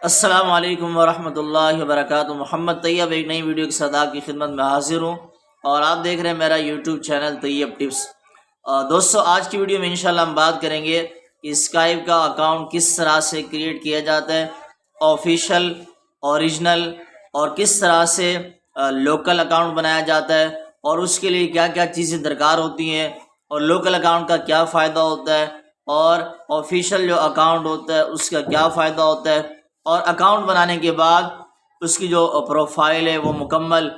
अस्सलाम वालेकुम वरहमतुल्लाहि वबरकातुहू। मोहम्मद तैयब एक नई वीडियो के साथ आपकी खिदमत में हाजिर हूँ और आप देख रहे हैं मेरा यूट्यूब चैनल तैयब टिप्स। दोस्तों, आज की वीडियो में इंशाल्लाह हम बात करेंगे कि स्काइप का अकाउंट किस तरह से क्रिएट किया जाता है, ऑफिशियल, ओरिजिनल, और किस तरह से लोकल अकाउंट बनाया जाता है और उसके लिए क्या क्या चीज़ें दरकार होती हैं, और लोकल अकाउंट का क्या फ़ायदा होता है और ऑफिशियल जो अकाउंट होता है उसका क्या फ़ायदा होता है, और अकाउंट बनाने के बाद उसकी जो प्रोफाइल है वो मुकम्मल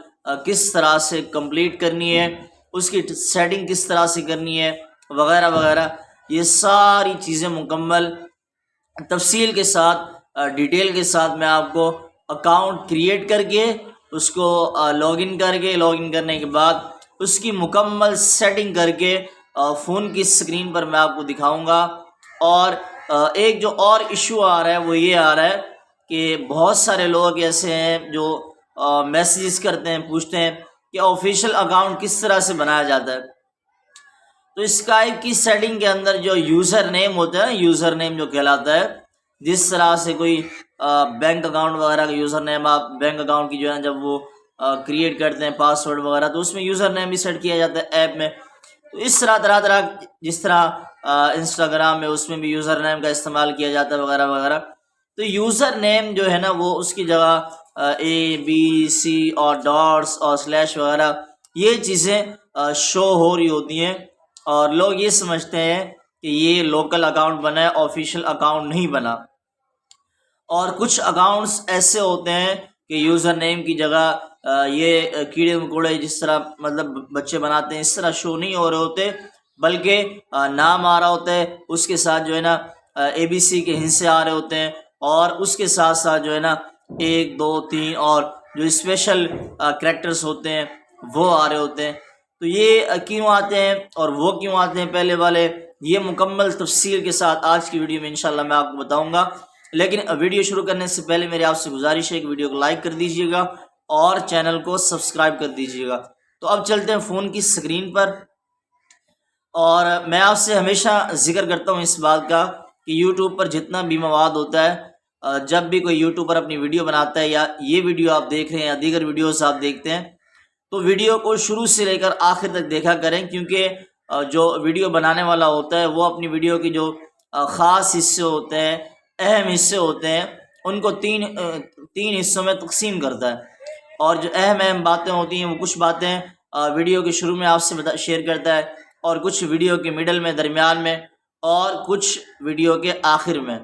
किस तरह से कंप्लीट करनी है, उसकी सेटिंग किस तरह से करनी है, वगैरह वगैरह। ये सारी चीज़ें मुकम्मल तफसील के साथ, डिटेल के साथ मैं आपको अकाउंट क्रिएट करके उसको लॉगिन करने के बाद उसकी मुकम्मल सेटिंग करके फ़ोन की स्क्रीन पर मैं आपको दिखाऊंगा। और एक जो और इशू आ रहा है वो ये आ रहा है कि बहुत सारे लोग ऐसे हैं जो मैसेजेस करते हैं, पूछते हैं कि ऑफिशियल अकाउंट किस तरह से बनाया जाता है। तो स्काइप की सेटिंग के अंदर जो यूज़र नेम होता है, यूज़र नेम जो कहलाता है, जिस तरह से कोई बैंक अकाउंट वगैरह का यूज़र नेम, आप बैंक अकाउंट की जो है जब वो क्रिएट करते हैं पासवर्ड वगैरह, तो उसमें यूज़र नेम भी सेट किया जाता है ऐप में। तो इस तरह तरह तरह, जिस तरह इंस्टाग्राम में उसमें भी यूज़र नेम का इस्तेमाल किया जाता है वगैरह वगैरह। तो यूज़र नेम जो है ना वो उसकी जगह ABC और डॉट्स और स्लैश वगैरह ये चीज़ें शो हो रही होती हैं, और लोग ये समझते हैं कि ये लोकल अकाउंट बना है, ऑफिशियल अकाउंट नहीं बना। और कुछ अकाउंट्स ऐसे होते हैं कि यूज़र नेम की जगह ये कीड़े मकोड़े जिस तरह मतलब बच्चे बनाते हैं इस तरह शो नहीं हो रहे होते, बल्कि नाम आ रहा होता है, उसके साथ जो है ना ABC के हिस्से आ रहे होते हैं, और उसके साथ साथ जो है ना 1 2 3 और जो स्पेशल करैक्टर्स होते हैं वो आ रहे होते हैं। तो ये क्यों आते हैं और वो क्यों आते हैं पहले वाले, ये मुकम्मल तफसील के साथ आज की वीडियो में इंशाल्लाह मैं आपको बताऊंगा। लेकिन वीडियो शुरू करने से पहले मेरी आपसे गुजारिश है कि वीडियो को लाइक कर दीजिएगा और चैनल को सब्सक्राइब कर दीजिएगा। तो अब चलते हैं फ़ोन की स्क्रीन पर। और मैं आपसे हमेशा जिक्र करता हूँ इस बात का कि यूट्यूब पर जितना भी मवाद होता है, जब भी कोई यूट्यूबर अपनी वीडियो बनाता है या ये वीडियो आप देख रहे हैं या दीगर वीडियोस आप देखते हैं, तो वीडियो को शुरू से लेकर आखिर तक देखा करें, क्योंकि जो वीडियो बनाने वाला होता है वो अपनी वीडियो की जो ख़ास हिस्से होते हैं, अहम हिस्से होते हैं, उनको तीन हिस्सों में तकसीम करता है। और जो अहम अहम बातें होती हैं वो कुछ बातें वीडियो के शुरू में आपसे शेयर करता है, और कुछ वीडियो के मिडल में, दरमियान में, और कुछ वीडियो के आखिर में।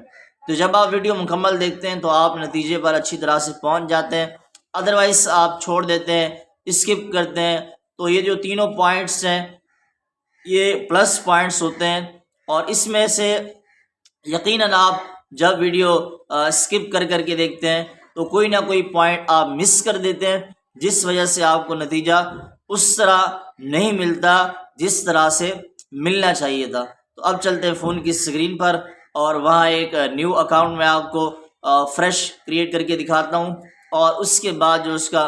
तो जब आप वीडियो मुकम्मल देखते हैं तो आप नतीजे पर अच्छी तरह से पहुंच जाते हैं, अदरवाइज़ आप छोड़ देते हैं, स्किप करते हैं। तो ये जो तीनों पॉइंट्स हैं ये प्लस पॉइंट्स होते हैं, और इसमें से यकीनन आप जब वीडियो स्किप कर करके देखते हैं तो कोई ना कोई पॉइंट आप मिस कर देते हैं, जिस वजह से आपको नतीजा उस तरह नहीं मिलता जिस तरह से मिलना चाहिए था। तो अब चलते हैं फ़ोन की स्क्रीन पर, और वहाँ एक न्यू अकाउंट मैं आपको फ्रेश क्रिएट करके दिखाता हूँ, और उसके बाद जो उसका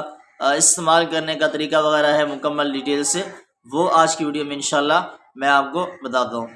इस्तेमाल करने का तरीका वगैरह है मुकम्मल डिटेल से, वो आज की वीडियो में इंशाल्लाह मैं आपको बताता हूँ।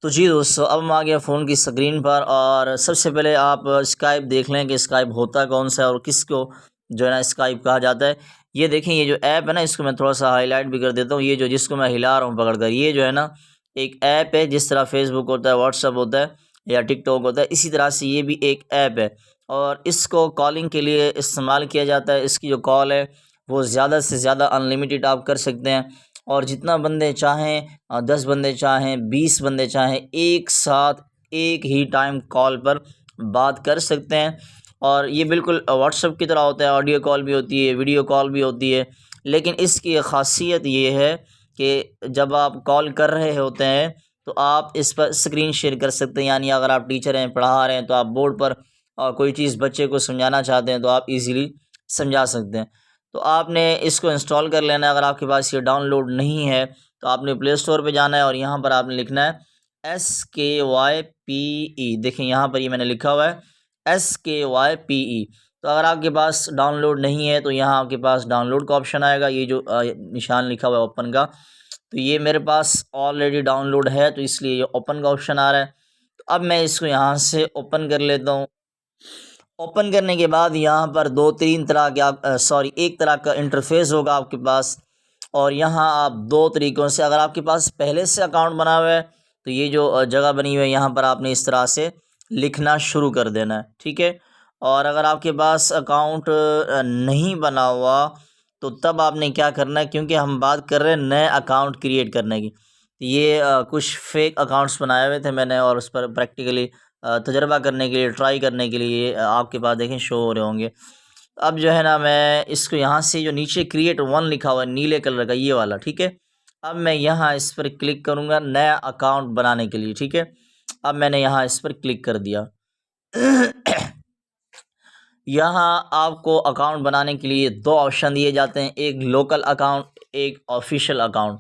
तो जी दोस्तों, अब हम आ गए फ़ोन की स्क्रीन पर, और सबसे पहले आप स्काइप देख लें कि स्काइप होता कौन सा है और किसको जो है ना स्काइप कहा जाता है। ये देखें, ये जो ऐप है ना, इसको मैं थोड़ा सा हाईलाइट भी कर देता हूँ। ये जो जिसको मैं हिला रहा हूँ पकड़ कर, ये जो है ना एक ऐप है। जिस तरह फेसबुक होता है, व्हाट्सअप होता है या टिकटॉक होता है, इसी तरह से ये भी एक ऐप है, और इसको कॉलिंग के लिए इस्तेमाल किया जाता है। इसकी जो कॉल है वो ज़्यादा से ज़्यादा अनलिमिटेड आप कर सकते हैं, और जितना बंदे चाहें, 10 बंदे चाहें, 20 बंदे चाहें, एक साथ एक ही टाइम कॉल पर बात कर सकते हैं। और ये बिल्कुल व्हाट्सएप की तरह होता है, ऑडियो कॉल भी होती है, वीडियो कॉल भी होती है। लेकिन इसकी ख़ासियत ये है कि जब आप कॉल कर रहे होते हैं तो आप इस पर स्क्रीन शेयर कर सकते हैं। यानी अगर आप टीचर हैं, पढ़ा रहे हैं, तो आप बोर्ड पर कोई चीज़ बच्चे को समझाना चाहते हैं तो आप इजीली समझा सकते हैं। तो आपने इसको इंस्टॉल कर लेना है। अगर आपके पास ये डाउनलोड नहीं है तो आपने प्ले स्टोर पे जाना है, और यहाँ पर आपने लिखना है SKYPE। देखें यहाँ पर ये मैंने लिखा हुआ है SKYPE। तो अगर आपके पास डाउनलोड नहीं है तो यहाँ आपके पास डाउनलोड का ऑप्शन आएगा, ये जो निशान लिखा हुआ है ओपन का। तो ये मेरे पास ऑलरेडी डाउनलोड है, तो इसलिए ये ओपन का ऑप्शन आ रहा है। अब मैं इसको यहाँ से ओपन कर लेता हूँ। ओपन करने के बाद यहाँ पर दो तीन तरह के एक तरह का इंटरफेस होगा आपके पास, और यहाँ आप दो तरीक़ों से, अगर आपके पास पहले से अकाउंट बना हुआ है तो ये जो जगह बनी हुई है यहाँ पर आपने इस तरह से लिखना शुरू कर देना है, ठीक है। और अगर आपके पास अकाउंट नहीं बना हुआ तो तब आपने क्या करना है, क्योंकि हम बात कर रहे हैं नए अकाउंट क्रिएट करने की। ये कुछ फेक अकाउंट्स बनाए हुए थे मैंने, और उस पर प्रैक्टिकली तजर्बा करने के लिए, ट्राई करने के लिए आपके पास देखें शो हो रहे होंगे। अब जो है ना, मैं इसको यहाँ से जो नीचे क्रिएट वन लिखा हुआ है नीले कलर का, ये वाला, ठीक है। अब मैं यहाँ इस पर क्लिक करूँगा नया अकाउंट बनाने के लिए, ठीक है। अब मैंने यहाँ इस पर क्लिक कर दिया। यहाँ आपको अकाउंट बनाने के लिए दो ऑप्शन दिए जाते हैं, एक लोकल अकाउंट, एक ऑफिशियल अकाउंट।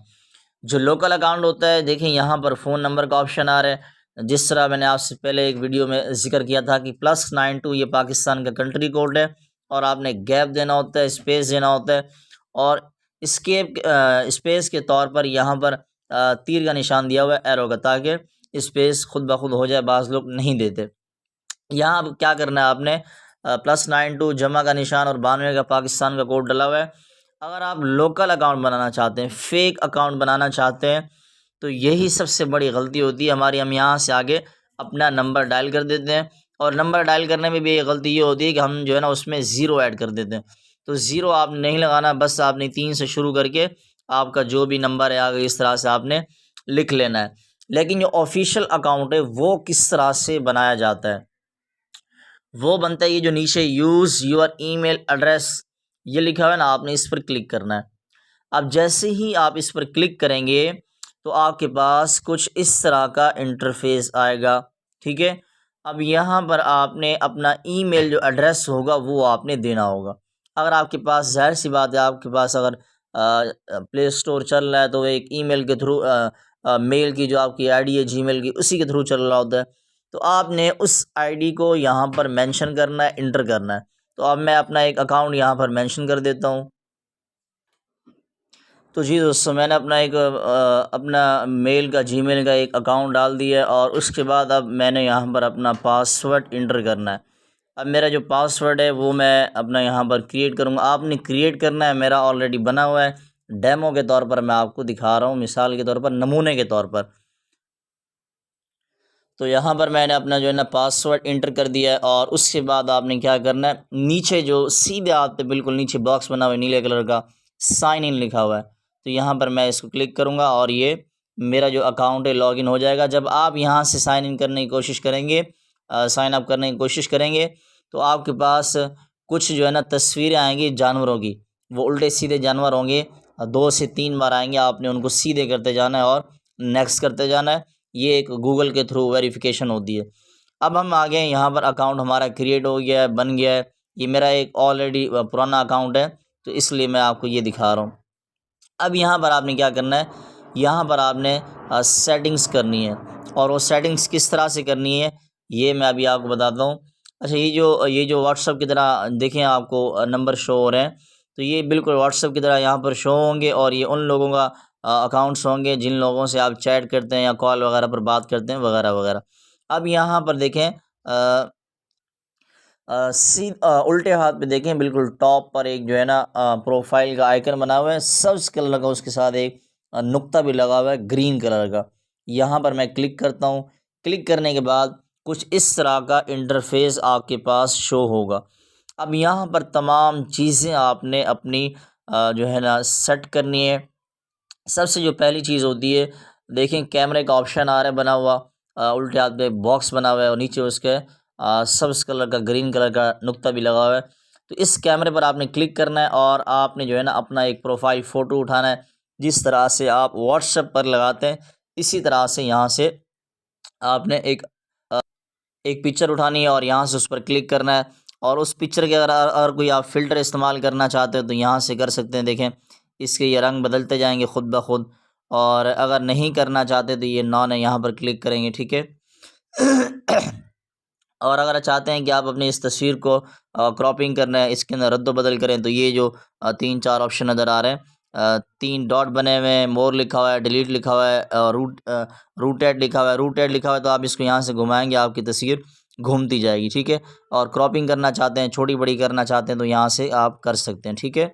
जो लोकल अकाउंट होता है, देखें यहाँ पर फ़ोन नंबर का ऑप्शन आ रहा है, जिस तरह मैंने आपसे पहले एक वीडियो में जिक्र किया था कि +92 ये पाकिस्तान का कंट्री कोड है, और आपने गैप देना होता है, स्पेस देना होता है, और स्केप स्पेस के तौर पर यहाँ पर तीर का निशान दिया हुआ है, एरो का, ताकि स्पेस खुद ब खुद हो जाए, बाज़ लोग नहीं देते। यहाँ अब क्या करना है आपने, +92 जमा का निशान और 92 का पाकिस्तान का कोड डला हुआ है। अगर आप लोकल अकाउंट बनाना चाहते हैं, फेक अकाउंट बनाना चाहते हैं, तो यही सबसे बड़ी गलती होती है हमारी। हम यहाँ से आगे अपना नंबर डायल कर देते हैं, और नंबर डायल करने में भी एक गलती ये होती है कि हम जो है ना उसमें ज़ीरो ऐड कर देते हैं। तो ज़ीरो आप नहीं लगाना, बस आपने 3 से शुरू करके आपका जो भी नंबर है आगे इस तरह से आपने लिख लेना है। लेकिन जो ऑफिशियल अकाउंट है वो किस तरह से बनाया जाता है, वो बनता है ये जो नीचे यूज़ योर ईमेल एड्रेस ये लिखा हुआ है ना, आपने इस पर क्लिक करना है। अब जैसे ही आप इस पर क्लिक करेंगे तो आपके पास कुछ इस तरह का इंटरफेस आएगा, ठीक है। अब यहाँ पर आपने अपना ईमेल जो एड्रेस होगा वो आपने देना होगा। अगर आपके पास, ज़ाहिर सी बात है, आपके पास अगर प्ले स्टोर चल रहा है तो एक ईमेल के थ्रू मेल की जो आपकी आईडी है जीमेल की, उसी के थ्रू चल रहा होता है। तो आपने उस आईडी को यहाँ पर मेंशन करना है, इंटर करना है। तो अब मैं अपना एक अकाउंट यहाँ पर मेंशन कर देता हूँ। तो जी दोस्तों, मैंने अपना एक अपना मेल का, जीमेल का एक अकाउंट डाल दिया है, और उसके बाद अब मैंने यहाँ पर अपना पासवर्ड इंटर करना है। अब मेरा जो पासवर्ड है वो मैं अपना यहाँ पर क्रिएट करूँगा। आपने क्रिएट करना है, मेरा ऑलरेडी बना हुआ है, डेमो के तौर पर मैं आपको दिखा रहा हूँ, मिसाल के तौर पर, नमूने के तौर पर। तो यहाँ पर मैंने अपना जो है ना पासवर्ड इंटर कर दिया है, और उसके बाद आपने क्या करना है, नीचे जो सीधे हाथ पे बिल्कुल नीचे बॉक्स बना हुआ है नीले कलर का, साइन इन लिखा हुआ है, तो यहाँ पर मैं इसको क्लिक करूँगा और ये मेरा जो अकाउंट है लॉगिन हो जाएगा। जब आप यहाँ से साइन इन करने की कोशिश करेंगे, साइन अप करने की कोशिश करेंगे, तो आपके पास कुछ जो है ना तस्वीरें आएंगी जानवरों की, वो उल्टे सीधे जानवर होंगे, 2 से 3 बार आएंगे, आपने उनको सीधे करते जाना है और नेक्स्ट करते जाना है। ये एक गूगल के थ्रू वेरिफिकेशन होती है। अब हम आ गए यहाँ पर, अकाउंट हमारा क्रिएट हो गया है, बन गया है। ये मेरा एक ऑलरेडी पुराना अकाउंट है, तो इसलिए मैं आपको ये दिखा रहा हूँ। अब यहाँ पर आपने क्या करना है, यहाँ पर आपने सेटिंग्स करनी है, और वो सेटिंग्स किस तरह से करनी है ये मैं अभी आपको बताता हूँ। अच्छा, ये जो व्हाट्सअप की तरह देखें आपको नंबर शो हो रहे हैं, तो ये बिल्कुल व्हाट्सअप की तरह यहाँ पर शो होंगे, और ये उन लोगों का अकाउंट्स होंगे जिन लोगों से आप चैट करते हैं या कॉल वगैरह पर बात करते हैं वगैरह वगैरह। अब यहाँ पर देखें, उल्टे हाथ पे देखें, बिल्कुल टॉप पर एक जो है ना प्रोफाइल का आइकन बना हुआ है, सब्ज़ कलर का, उसके साथ एक नुक्ता भी लगा हुआ है ग्रीन कलर का। यहाँ पर मैं क्लिक करता हूँ। क्लिक करने के बाद कुछ इस तरह का इंटरफेस आपके पास शो होगा। अब यहाँ पर तमाम चीज़ें आपने अपनी जो है ना सेट करनी है। सबसे जो पहली चीज़ होती है, देखें कैमरे का ऑप्शन आ रहा है बना हुआ, उल्टे हाथ पे बॉक्स बना हुआ है, और नीचे उसके सब्ज़ कलर का, ग्रीन कलर का नुक्ता भी लगा हुआ है। तो इस कैमरे पर आपने क्लिक करना है, और आपने जो है ना अपना एक प्रोफाइल फ़ोटो उठाना है। जिस तरह से आप व्हाट्सएप पर लगाते हैं, इसी तरह से यहाँ से आपने एक पिक्चर उठानी है, और यहाँ से उस पर क्लिक करना है। और उस पिक्चर के अगर कोई आप फ़िल्टर इस्तेमाल करना चाहते हो तो यहाँ से कर सकते हैं। देखें, इसके ये रंग बदलते जाएंगे ख़ुद ब खुद, और अगर नहीं करना चाहते तो ये नॉन है, यहाँ पर क्लिक करेंगे, ठीक है। और अगर चाहते हैं कि आप अपनी इस तस्वीर को क्रॉपिंग करना है, इसके अंदर रद्द बदल करें, तो ये जो 3-4 ऑप्शन नज़र आ रहे हैं, तीन डॉट बने हुए हैं, मोर लिखा हुआ है, डिलीट लिखा हुआ है, और रूटेड लिखा हुआ है। रूटेड लिखा हुआ है तो आप इसको यहाँ से घुमाएंगे, आपकी तस्वीर घूमती जाएगी, ठीक है। और क्रॉपिंग करना चाहते हैं, छोटी बड़ी करना चाहते हैं तो यहाँ से आप कर सकते हैं, ठीक है।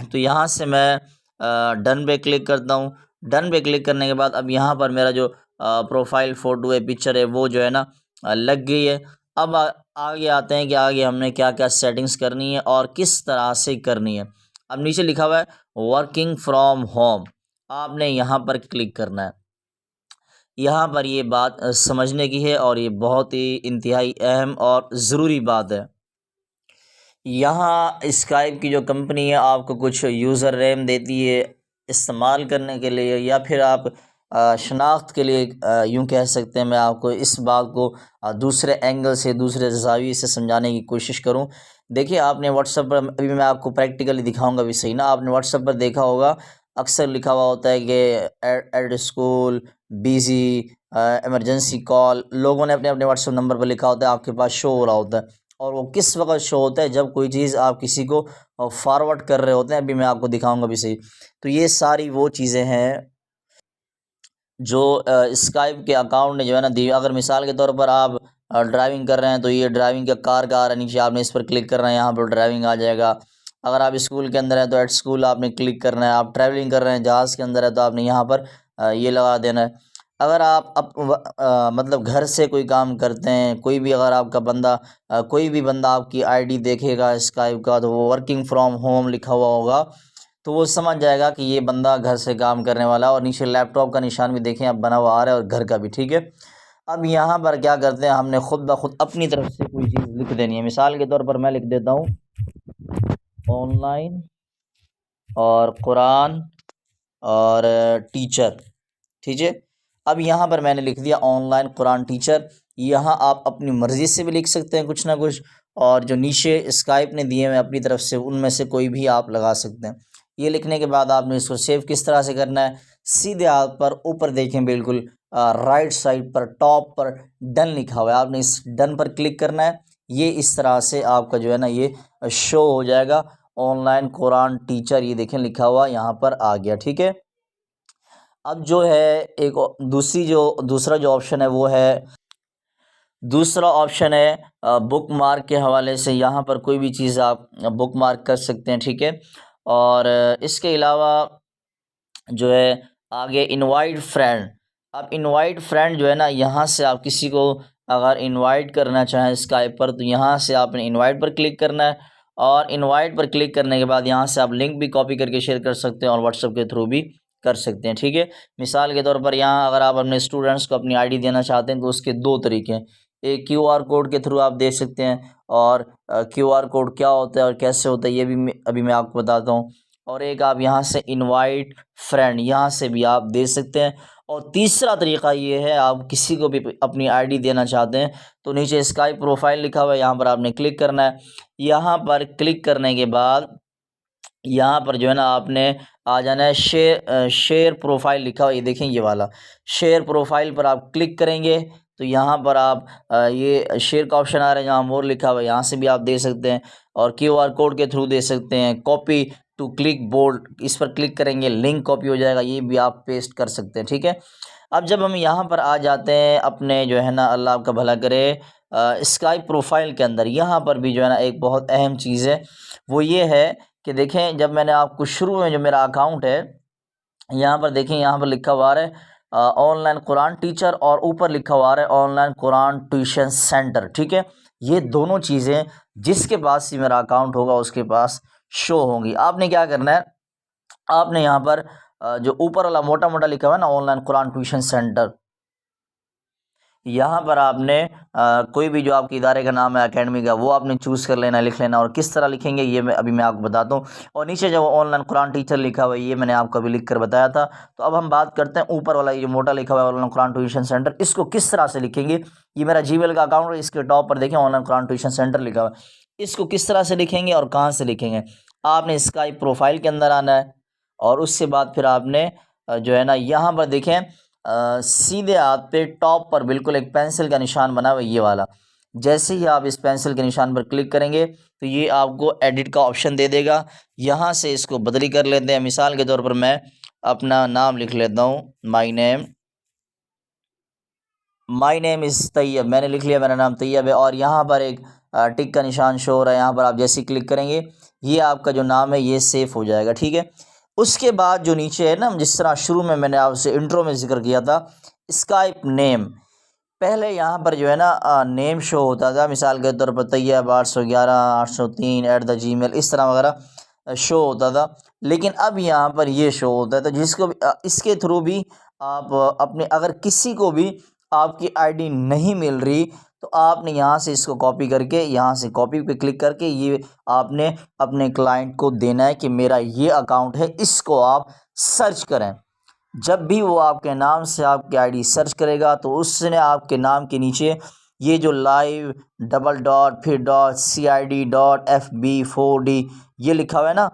तो यहाँ से मैं डन पे क्लिक करता हूँ। डन पे क्लिक करने के बाद अब यहाँ पर मेरा जो प्रोफाइल फ़ोटो है, पिक्चर है, वो जो है ना लग गई है। अब आगे आते हैं कि आगे हमने क्या क्या सेटिंग्स करनी है और किस तरह से करनी है। अब नीचे लिखा हुआ है वर्किंग फ्रॉम होम, आपने यहाँ पर क्लिक करना है। यहाँ पर ये बात समझने की है और ये बहुत ही इंतहाई अहम और ज़रूरी बात है। यहाँ स्काइप की जो कंपनी है आपको कुछ यूज़र नेम देती है इस्तेमाल करने के लिए, या फिर आप शनाख्त के लिए यूँ कह सकते हैं। मैं आपको इस बात को दूसरे एंगल से, दूसरे ज़ाविये से समझाने की कोशिश करूँ। देखिए, आपने व्हाट्सएप पर, अभी मैं आपको प्रैक्टिकली दिखाऊंगा भी सही ना, आपने व्हाट्सएप पर देखा होगा अक्सर लिखा हुआ होता है कि at school busy, emergency call. लोगों ने अपने अपने व्हाट्सएप नंबर पर लिखा होता है, आपके पास शो हो रहा होता है। और वो किस वक्त शो होता है? जब कोई चीज़ आप किसी को फॉरवर्ड कर रहे होते हैं। अभी मैं आपको दिखाऊंगा भी सही। तो ये सारी वो चीज़ें हैं जो स्काइप के अकाउंट ने जो है ना दी। अगर मिसाल के तौर पर आप ड्राइविंग कर रहे हैं तो ये ड्राइविंग का कार का आ रहा है नीचे, आपने इस पर क्लिक करना है, यहाँ पर ड्राइविंग आ जाएगा। अगर आप स्कूल के अंदर हैं तो एट स्कूल आपने क्लिक करना है। आप ट्रैवलिंग कर रहे हैं, जहाज़ के अंदर है, तो आपने यहाँ पर ये लगा देना है। अगर आप मतलब घर से कोई काम करते हैं, कोई भी अगर आपका बंदा कोई भी बंदा आपकी आईडी देखेगा स्काइप का, तो वो वर्किंग फ्रॉम होम लिखा हुआ होगा, तो वो समझ जाएगा कि ये बंदा घर से काम करने वाला है। और नीचे लैपटॉप का निशान भी देखें अब बना हुआ आ रहा है, और घर का भी, ठीक है। अब यहाँ पर क्या करते हैं, हमने खुद ब खुद अपनी तरफ से कोई चीज़ लिख देनी है। मिसाल के तौर पर मैं लिख देता हूँ ऑनलाइन और कुरान और टीचर, ठीक है। अब यहाँ पर मैंने लिख दिया ऑनलाइन कुरान टीचर। यहाँ आप अपनी मर्ज़ी से भी लिख सकते हैं कुछ ना कुछ, और जो नीचे स्काइप ने दिए हैं अपनी तरफ से, उनमें से कोई भी आप लगा सकते हैं। ये लिखने के बाद आपने इसको सेव किस तरह से करना है, सीधे आप पर ऊपर देखें, बिल्कुल राइट साइड पर टॉप पर डन लिखा हुआ है, आपने इस डन पर क्लिक करना है। ये इस तरह से आपका जो है ना ये शो हो जाएगा ऑनलाइन कुरान टीचर। ये देखें लिखा हुआ यहाँ पर आ गया, ठीक है। अब जो है एक दूसरा जो ऑप्शन है वो है, दूसरा ऑप्शन है बुक मार्क के हवाले से। यहाँ पर कोई भी चीज़ आप बुक मार्क कर सकते हैं, ठीक है। और इसके अलावा जो है आगे इनवाइट फ्रेंड। अब इनवाइट फ्रेंड जो है ना, यहाँ से आप किसी को अगर इनवाइट करना चाहें स्काइप पर, तो यहाँ से आपने इनवाइट पर क्लिक करना है। और इनवाइट पर क्लिक करने के बाद यहाँ से आप लिंक भी कॉपी करके शेयर कर सकते हैं और व्हाट्सएप के थ्रू भी कर सकते हैं, ठीक है। मिसाल के तौर पर यहाँ अगर आप अपने स्टूडेंट्स को अपनी आईडी देना चाहते हैं तो उसके दो तरीके हैं। एक क्यूआर कोड के थ्रू आप दे सकते हैं, और क्यूआर कोड क्या होता है और कैसे होता है ये भी अभी मैं आपको बताता हूँ। और एक आप यहाँ से इनवाइट फ्रेंड, यहाँ से भी आप दे सकते हैं। और तीसरा तरीका ये है, आप किसी को भी अपनी आईडी देना चाहते हैं तो नीचे स्काइप प्रोफाइल लिखा हुआ है, यहाँ पर आपने क्लिक करना है। यहाँ पर क्लिक करने के बाद यहाँ पर जो है ना आपने आ जाना है शेयर प्रोफाइल लिखा हुआ, ये देखें ये वाला शेयर प्रोफाइल पर आप क्लिक करेंगे तो यहाँ पर आप ये शेयर का ऑप्शन आ रहा है, जहाँ मोर लिखा हुआ है, यहाँ से भी आप दे सकते हैं। और क्यूआर कोड के थ्रू दे सकते हैं। कॉपी टू क्लिक बोर्ड, इस पर क्लिक करेंगे, लिंक कॉपी हो जाएगा, ये भी आप पेस्ट कर सकते हैं, ठीक है। अब जब हम यहाँ पर आ जाते हैं अपने जो है ना, अल्लाह आपका भला करे, स्काइप प्रोफाइल के अंदर, यहाँ पर भी जो है ना एक बहुत अहम चीज़ है, वो ये है कि देखें, जब मैंने आपको शुरू में जो मेरा अकाउंट है, यहाँ पर देखें, यहाँ पर लिखा हुआ है ऑनलाइन कुरान टीचर, और ऊपर लिखा हुआ है ऑनलाइन कुरान ट्यूशन सेंटर, ठीक है। ये दोनों चीज़ें जिसके पास ही मेरा अकाउंट होगा उसके पास शो होंगी। आपने क्या करना है, आपने यहाँ पर जो ऊपर वाला मोटा मोटा लिखा हुआ है ना ऑनलाइन कुरान ट्यूशन सेंटर, यहाँ पर आपने कोई भी जो आपके इदारे का नाम है एकेडमी का, वो आपने चूज़ कर लेना, लिख लेना। और किस तरह लिखेंगे ये मैं आपको बताता हूँ। और नीचे जो ऑनलाइन कुरान टीचर लिखा हुआ है, ये मैंने आपको अभी लिख कर बताया था। तो अब हम बात करते हैं ऊपर वाला, ये जो मोटा लिखा हुआ है ऑनलाइन कुरान ट्यूशन सेंटर, इसको किस तरह से लिखेंगे। ये मेरा जीमेल का अकाउंट है, इसके टॉप पर देखें ऑनलाइन कुरान ट्यूशन सेंटर लिखा हुआ है। इसको किस तरह से लिखेंगे और कहाँ से लिखेंगे, आपने स्काइप प्रोफाइल के अंदर आना है, और उसके बाद फिर आपने जो है ना यहाँ पर देखें सीधे हाथ पे टॉप पर बिल्कुल एक पेंसिल का निशान बना हुआ है, ये वाला, जैसे ही आप इस पेंसिल के निशान पर क्लिक करेंगे तो ये आपको एडिट का ऑप्शन दे देगा। यहाँ से इसको बदली कर लेते हैं। मिसाल के तौर पर मैं अपना नाम लिख लेता हूँ, माई नेम इज़ तैयब। मैंने लिख लिया, मेरा नाम तैयब है। और यहाँ पर एक टिक का निशान शो हो रहा है। यहाँ पर आप जैसे ही क्लिक करेंगे ये आपका जो नाम है ये सेव हो जाएगा, ठीक है। उसके बाद जो नीचे है ना, जिस तरह शुरू में मैंने आपसे इंट्रो में जिक्र किया था, स्काइप नेम, पहले यहाँ पर जो है ना नेम शो होता था। मिसाल के तौर पर तैयब 811-803 इस तरह वगैरह शो होता था। लेकिन अब यहाँ पर ये शो होता है। तो जिसको भी इसके थ्रू भी आप अपने, अगर किसी को भी आपकी आईडी नहीं मिल रही तो आपने यहाँ से इसको कॉपी करके, यहाँ से कॉपी पे क्लिक करके ये आपने अपने क्लाइंट को देना है कि मेरा ये अकाउंट है, इसको आप सर्च करें। जब भी वो आपके नाम से आपकी आईडी सर्च करेगा तो उसने आपके नाम के नीचे ये जो लाइव डबल डॉट फिर डॉट CID.FB4D ये लिखा हुआ है ना,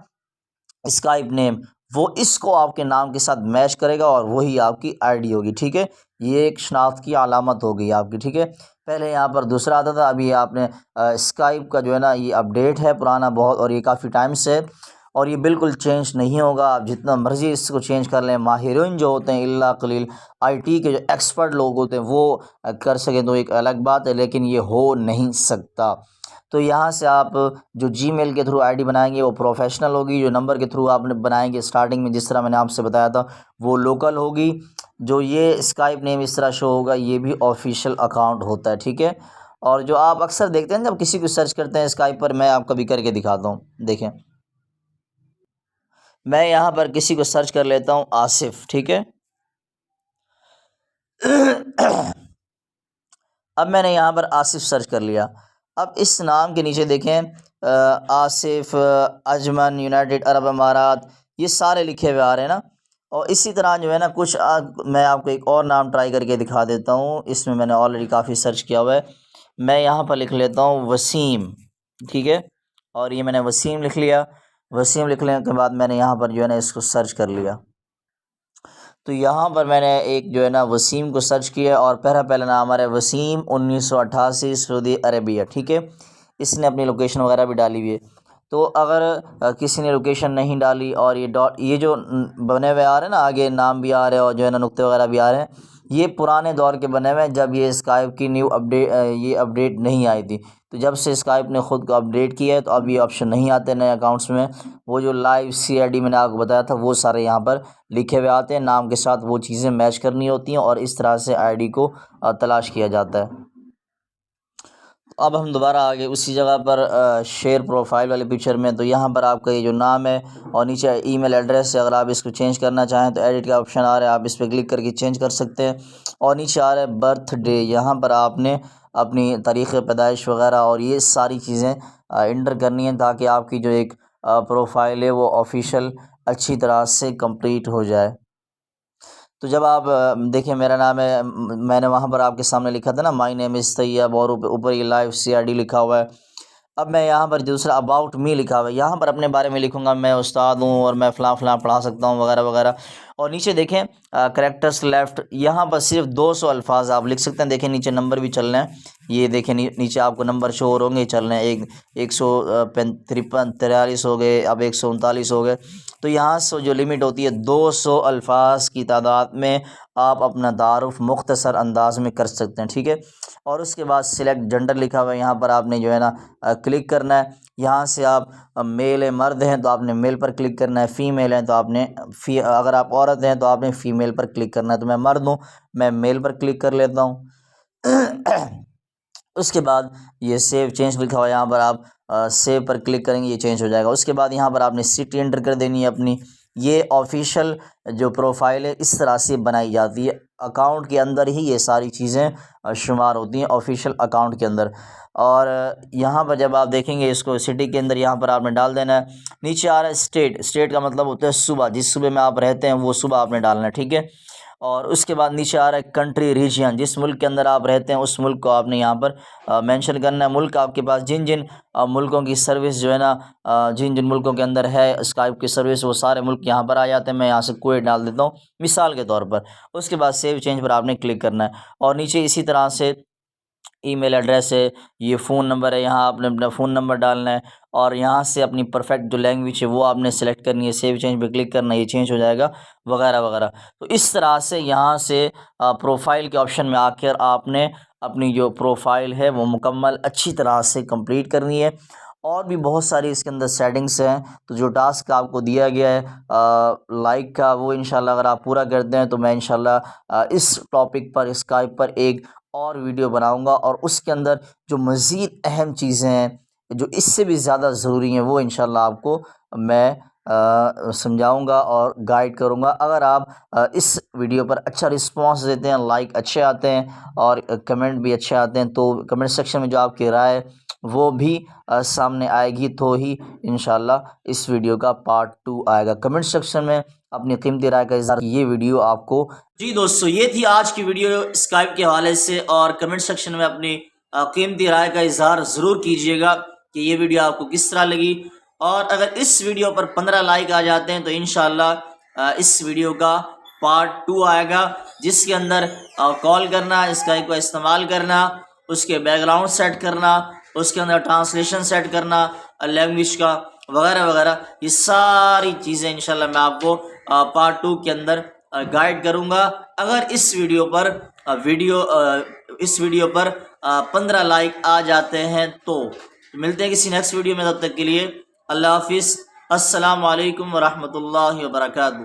स्काइप नेम, वो इसको आपके नाम के साथ मैच करेगा और वही आपकी आईडी होगी, ठीक है। ये एक शनाख्त की अलामत हो गई आपकी, ठीक है। पहले यहाँ पर दूसरा आता था, अभी आपने स्काइप का जो है ना ये अपडेट है पुराना बहुत, और ये काफ़ी टाइम से है और ये बिल्कुल चेंज नहीं होगा। आप जितना मर्ज़ी इसको चेंज कर लें, माहिरीन जो होते हैं इल्ला कलील, IT के जो एक्सपर्ट लोग होते हैं वो कर सकें तो एक अलग बात है, लेकिन ये हो नहीं सकता। तो यहाँ से आप जो जीमेल के थ्रू आईडी बनाएंगे वो प्रोफेशनल होगी, जो नंबर के थ्रू आपने बनाएंगे स्टार्टिंग में जिस तरह मैंने आपसे बताया था वो लोकल होगी। जो ये स्काइप नेम इस तरह शो होगा ये भी ऑफिशियल अकाउंट होता है, ठीक है। और जो आप अक्सर देखते हैं जब किसी को सर्च करते हैं स्काइप पर, मैं आपको भी करके दिखाता हूँ, देखें। मैं यहाँ पर किसी को सर्च कर लेता हूँ, आसिफ, ठीक है। अब मैंने यहाँ पर आसिफ सर्च कर लिया। अब इस नाम के नीचे देखें आसिफ, अजमन, यूनाइटेड अरब अमारात, ये सारे लिखे हुए आ रहे हैं ना। और इसी तरह जो है ना कुछ मैं आपको एक और नाम ट्राई करके दिखा देता हूँ। इसमें मैंने ऑलरेडी काफ़ी सर्च किया हुआ है। मैं यहाँ पर लिख लेता हूँ वसीम, ठीक है। और ये मैंने वसीम लिख लिया। वसीम लिखने के बाद मैंने यहाँ पर जो है ना इसको सर्च कर लिया। तो यहाँ पर मैंने एक जो है ना वसीम को सर्च किया और पहला नाम हमारा वसीम 1988 सऊदी अरेबिया, ठीक है। इसने अपनी लोकेशन वगैरह भी डाली हुई है। तो अगर किसी ने लोकेशन नहीं डाली और ये डॉट ये जो बने हुए आ रहे हैं ना, आगे नाम भी आ रहे हैं और जो है ना नुक्ते वगैरह भी आ रहे हैं, ये पुराने दौर के बने हुए हैं जब ये स्काइप की न्यू अपडेट ये अपडेट नहीं आई थी। तो जब से स्काइप ने ख़ुद को अपडेट किया है तो अब ये ऑप्शन नहीं आते नए अकाउंट्स में। वो जो लाइव CID मैंने आपको बताया था वो सारे यहाँ पर लिखे हुए आते हैं, नाम के साथ वो चीज़ें मैच करनी होती हैं और इस तरह से आईडी को तलाश किया जाता है। अब हम दोबारा आगे उसी जगह पर शेयर प्रोफाइल वाले पिक्चर में। तो यहाँ पर आपका ये जो नाम है और नीचे ईमेल एड्रेस है, अगर आप इसको चेंज करना चाहें तो एडिट का ऑप्शन आ रहा है, आप इस पर क्लिक करके चेंज कर सकते हैं। और नीचे आ रहा है बर्थडे, यहाँ पर आपने अपनी तारीख़ पैदाइश वगैरह और ये सारी चीज़ें इंटर करनी है ताकि आपकी जो एक प्रोफाइल है वो ऑफिशियल अच्छी तरह से कंप्लीट हो जाए। तो जब आप देखिए मेरा नाम है, मैंने वहाँ पर आपके सामने लिखा था ना माई नेम इज़ तैयब और ऊपर ये लाइव CID लिखा हुआ है। अब मैं यहाँ पर दूसरा अबाउट मी लिखा हुआ है, यहाँ पर अपने बारे में लिखूँगा, मैं उस्ताद हूँ और मैं फ़लाँ पढ़ा सकता हूँ वगैरह वगैरह। और नीचे देखें करेक्टर्स लेफ़्ट, यहाँ पर सिर्फ 200 अल्फाज आप लिख सकते हैं। देखें नीचे नंबर भी चल रहे हैं, ये देखें नीचे आपको नंबर शो हो होंगे, चल रहे हैं 153 हो गए, अब 139 हो गए। तो यहाँ से जो लिमिट होती है 200 अल्फाज की तादाद में आप अपना तारुफ मुख्तसर अंदाज में कर सकते हैं, ठीक है। और उसके बाद सिलेक्ट जेंडर लिखा हुआ है, यहाँ पर आपने जो है ना क्लिक करना है। यहाँ से आप मेल है मर्द हैं तो आपने मेल पर क्लिक करना है, फ़ीमेल हैं तो आपने अगर आप औरत हैं तो आपने फ़ीमेल पर क्लिक करना है। तो मैं मर्द हूँ, मैं मेल पर क्लिक कर लेता हूँ। उसके बाद ये सेव चेंज लिखा हुआ है, यहाँ पर आप सेव पर क्लिक करेंगे, ये चेंज हो जाएगा। उसके बाद यहाँ पर आपने सिटी एंटर कर देनी है अपनी। ये ऑफिशियल जो प्रोफाइल है इस तरह से बनाई जाती है, अकाउंट के अंदर ही ये सारी चीज़ें शुमार होती हैं ऑफिशियल अकाउंट के अंदर। और यहाँ पर जब आप देखेंगे इसको सिटी के अंदर यहाँ पर आपने डाल देना है। नीचे आ रहा है स्टेट, स्टेट का मतलब होता है सुबह, जिस सुबह में आप रहते हैं वो सुबह आपने डालना है, ठीक है। और उसके बाद नीचे आ रहा है कंट्री रीजन, जिस मुल्क के अंदर आप रहते हैं उस मुल्क को आपने यहाँ पर मेंशन करना है। मुल्क आपके पास जिन जिन मुल्कों की सर्विस जो है ना जिन जिन मुल्कों के अंदर है स्काइप की सर्विस वो सारे मुल्क यहाँ पर आ जाते हैं। मैं यहाँ से कुवैत डाल देता हूँ मिसाल के तौर पर। उसके बाद सेव चेंज पर आपने क्लिक करना है और नीचे इसी तरह से ईमेल एड्रेस है, ये फ़ोन नंबर है, यहाँ आपने अपना फ़ोन नंबर डालना है और यहाँ से अपनी परफेक्ट जो लैंग्वेज है वो आपने सेलेक्ट करनी है, सेव चेंज पे क्लिक करना है, ये चेंज हो जाएगा वगैरह वगैरह। तो इस तरह से यहाँ से प्रोफाइल के ऑप्शन में आकर आपने अपनी जो प्रोफाइल है वो मुकम्मल अच्छी तरह से कंप्लीट करनी है। और भी बहुत सारी इसके अंदर सेटिंग्स हैं। तो जो टास्क आपको दिया गया है लाइक का, वो इंशाल्लाह अगर आप पूरा करते हैं तो मैं इंशाल्लाह इस टॉपिक पर स्काइप पर एक और वीडियो बनाऊंगा और उसके अंदर जो मज़ीद अहम चीज़ें हैं जो इससे भी ज़्यादा ज़रूरी हैं वो इंशाल्लाह आपको मैं समझाऊंगा और गाइड करूंगा। अगर आप इस वीडियो पर अच्छा रिस्पांस देते हैं, लाइक अच्छे आते हैं और कमेंट भी अच्छे आते हैं, तो कमेंट सेक्शन में जो आपकी राय है वो भी सामने आएगी, तो ही इंशाल्लाह इस वीडियो का पार्ट 2 आएगा। कमेंट सेक्शन में अपनी कीमती राय का इज़हार, ये वीडियो आपको। जी दोस्तों, ये थी आज की वीडियो स्काइप के हवाले से, और कमेंट सेक्शन में अपनी कीमती राय का इज़हार ज़रूर कीजिएगा कि ये वीडियो आपको किस तरह लगी। और अगर इस वीडियो पर 15 लाइक आ जाते हैं तो इंशाल्लाह इस वीडियो का पार्ट 2 आएगा, जिसके अंदर कॉल करना, स्काइप का इस्तेमाल करना, उसके बैकग्राउंड सेट करना, उसके अंदर ट्रांसलेशन सेट करना लैंग्वेज का वगैरह वगैरह, ये सारी चीज़ें इंशाल्लाह मैं आपको पार्ट 2 के अंदर गाइड करूँगा। अगर इस वीडियो पर 15 लाइक आ जाते हैं तो मिलते हैं किसी नेक्स्ट वीडियो में। तब तक के लिए अल्लाह हाफिज़, अस्सलामु अलैकुम वरहमतुल्लाहि वबरकातुहू।